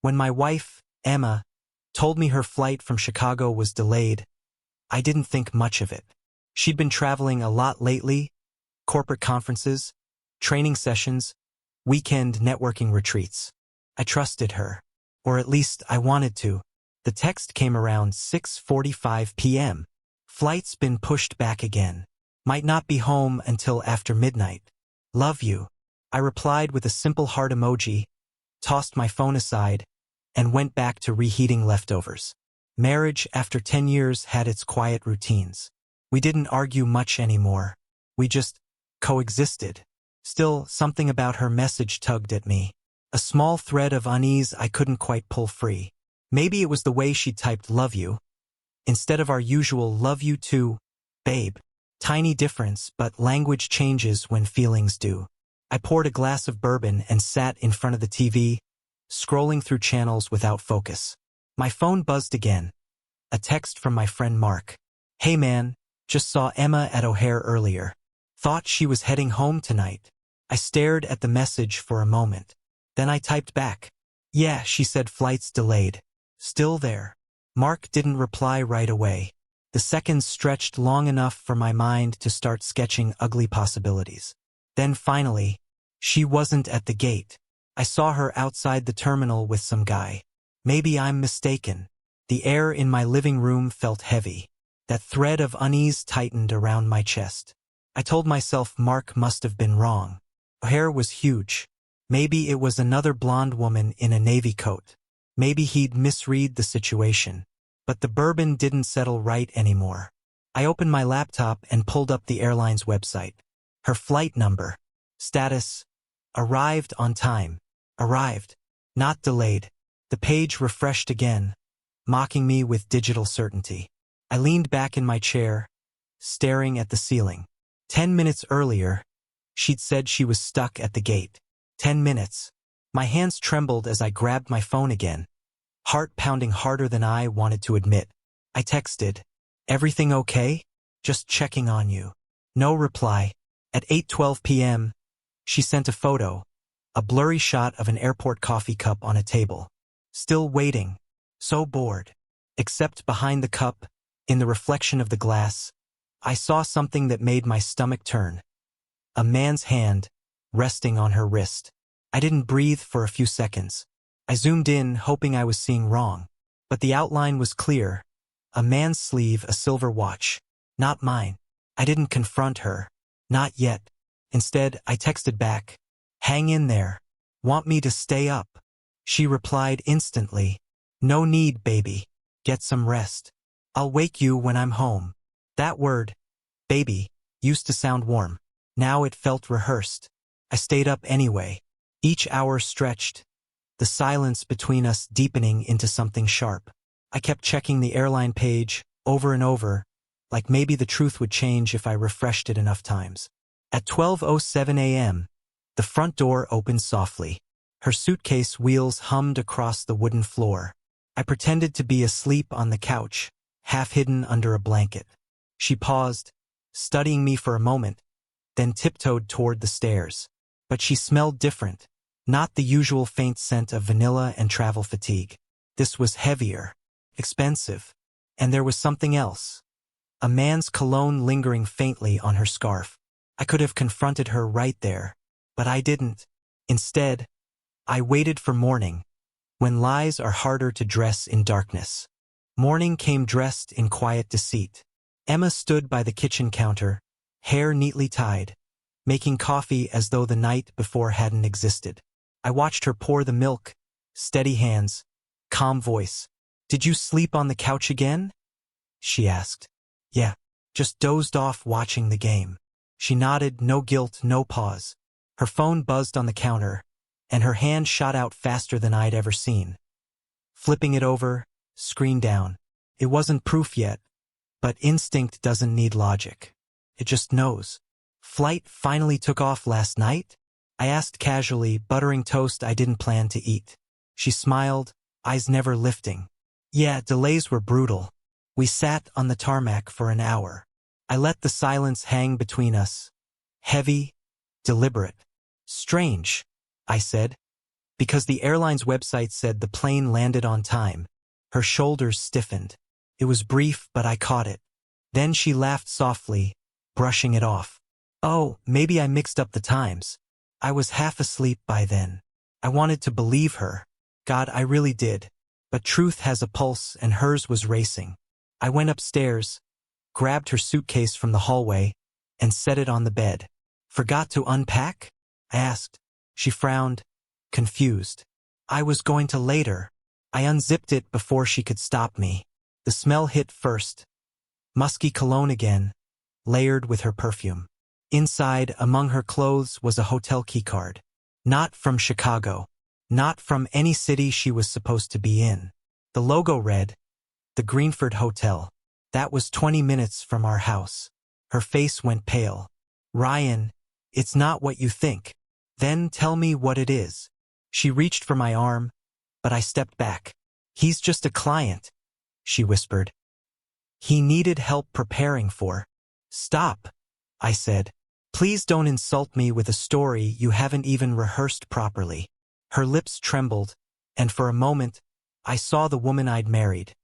When my wife, Emma, told me her flight from Chicago was delayed, I didn't think much of it. She'd been traveling a lot lately, corporate conferences, training sessions, weekend networking retreats. I trusted her, or at least I wanted to. The text came around 6:45 p.m. Flight's been pushed back again. Might not be home until after midnight. Love you. I replied with a simple heart emoji, tossed my phone aside, and went back to reheating leftovers. Marriage after 10 years had its quiet routines. We didn't argue much anymore. We just coexisted. Still, something about her message tugged at me. A small thread of unease I couldn't quite pull free. Maybe it was the way she typed love you, instead of our usual love you too, babe. Tiny difference, but language changes when feelings do. I poured a glass of bourbon and sat in front of the TV, scrolling through channels without focus. My phone buzzed again. A text from my friend Mark. Hey man, just saw Emma at O'Hare earlier. Thought she was heading home tonight. I stared at the message for a moment. Then I typed back. Yeah, she said flight's delayed. Still there. Mark didn't reply right away. The seconds stretched long enough for my mind to start sketching ugly possibilities. Then finally, she wasn't at the gate. I saw her outside the terminal with some guy. Maybe I'm mistaken. The air in my living room felt heavy. That thread of unease tightened around my chest. I told myself Mark must have been wrong. O'Hare was huge. Maybe it was another blonde woman in a navy coat. Maybe he'd misread the situation. But the bourbon didn't settle right anymore. I opened my laptop and pulled up the airline's website. Her flight number. Status. Arrived on time. Arrived. Not delayed. The page refreshed again, mocking me with digital certainty. I leaned back in my chair, staring at the ceiling. 10 minutes earlier, she'd said she was stuck at the gate. 10 minutes. My hands trembled as I grabbed my phone again, heart pounding harder than I wanted to admit. I texted, "Everything okay? Just checking on you." No reply. At 8:12 p.m., she sent a photo, a blurry shot of an airport coffee cup on a table. Still waiting. So bored. Except behind the cup, in the reflection of the glass, I saw something that made my stomach turn. A man's hand, resting on her wrist. I didn't breathe for a few seconds. I zoomed in, hoping I was seeing wrong. But the outline was clear. A man's sleeve, a silver watch. Not mine. I didn't confront her. Not yet. Instead, I texted back. "Hang in there. Want me to stay up?" She replied instantly. "No need, baby. Get some rest. I'll wake you when I'm home." That word, baby, used to sound warm. Now it felt rehearsed. I stayed up anyway. Each hour stretched, the silence between us deepening into something sharp. I kept checking the airline page over and over, like maybe the truth would change if I refreshed it enough times. At 12:07 a.m., the front door opened softly. Her suitcase wheels hummed across the wooden floor. I pretended to be asleep on the couch, half hidden under a blanket. She paused, studying me for a moment, then tiptoed toward the stairs. But she smelled different, not the usual faint scent of vanilla and travel fatigue. This was heavier, expensive, and there was something else. A man's cologne lingering faintly on her scarf. I could have confronted her right there, but I didn't. Instead, I waited for morning, when lies are harder to dress in darkness. Morning came dressed in quiet deceit. Emma stood by the kitchen counter, hair neatly tied, making coffee as though the night before hadn't existed. I watched her pour the milk, steady hands, calm voice. "Did you sleep on the couch again?" she asked. "Yeah, just dozed off watching the game." She nodded, no guilt, no pause. Her phone buzzed on the counter, and her hand shot out faster than I'd ever seen. Flipping it over, screen down. It wasn't proof yet, but instinct doesn't need logic. It just knows. "Flight finally took off last night?" I asked casually, buttering toast I didn't plan to eat. She smiled, eyes never lifting. "Yeah, delays were brutal. We sat on the tarmac for an hour." I let the silence hang between us. Heavy, deliberate. "Strange," I said. Because the airline's website said the plane landed on time. Her shoulders stiffened. It was brief, but I caught it. Then she laughed softly, brushing it off. Oh, maybe I mixed up the times. I was half asleep by then. I wanted to believe her. God, I really did. But truth has a pulse, and hers was racing. I went upstairs, grabbed her suitcase from the hallway, and set it on the bed. Forgot to unpack? I asked. She frowned, confused. I was going to later. I unzipped it before she could stop me. The smell hit first. Musky cologne again, layered with her perfume. Inside, among her clothes, was a hotel keycard. Not from Chicago. Not from any city she was supposed to be in. The logo read, the Greenford Hotel. That was 20 minutes from our house. Her face went pale. Ryan, it's not what you think. Then tell me what it is. She reached for my arm, but I stepped back. He's just a client, she whispered. He needed help preparing for. Stop, I said. Please don't insult me with a story you haven't even rehearsed properly. Her lips trembled, and for a moment, I saw the woman I'd married.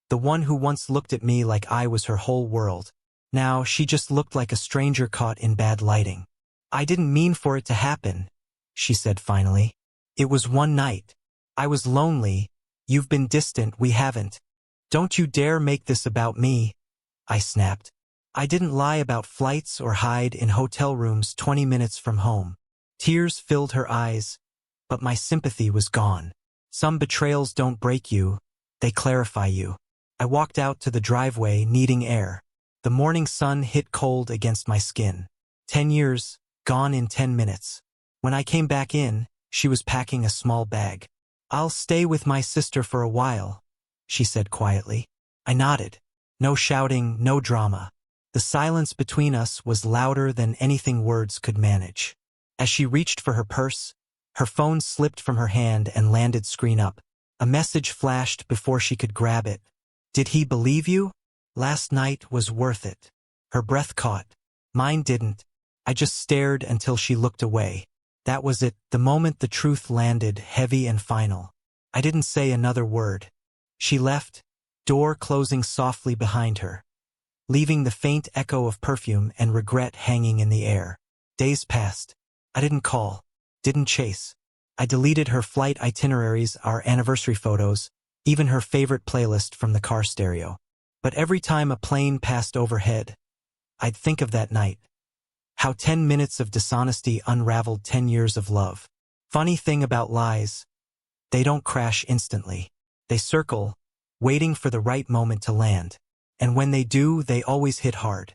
The one who once looked at me like I was her whole world. Now she just looked like a stranger caught in bad lighting. I didn't mean for it to happen, she said finally. It was one night. I was lonely. You've been distant, we haven't. Don't you dare make this about me, I snapped. I didn't lie about flights or hide in hotel rooms 20 minutes from home. Tears filled her eyes, but my sympathy was gone. Some betrayals don't break you, they clarify you. I walked out to the driveway, needing air. The morning sun hit cold against my skin. 10 years, gone in 10 minutes. When I came back in, she was packing a small bag. I'll stay with my sister for a while, she said quietly. I nodded. No shouting, no drama. The silence between us was louder than anything words could manage. As she reached for her purse, her phone slipped from her hand and landed screen up. A message flashed before she could grab it. Did he believe you? Last night was worth it. Her breath caught. Mine didn't. I just stared until she looked away. That was it, the moment the truth landed, heavy and final. I didn't say another word. She left, door closing softly behind her, leaving the faint echo of perfume and regret hanging in the air. Days passed. I didn't call, didn't chase. I deleted her flight itineraries, our anniversary photos, even her favorite playlist from the car stereo. But every time a plane passed overhead, I'd think of that night. How 10 minutes of dishonesty unraveled 10 years of love. Funny thing about lies, they don't crash instantly. They circle, waiting for the right moment to land. And when they do, they always hit hard.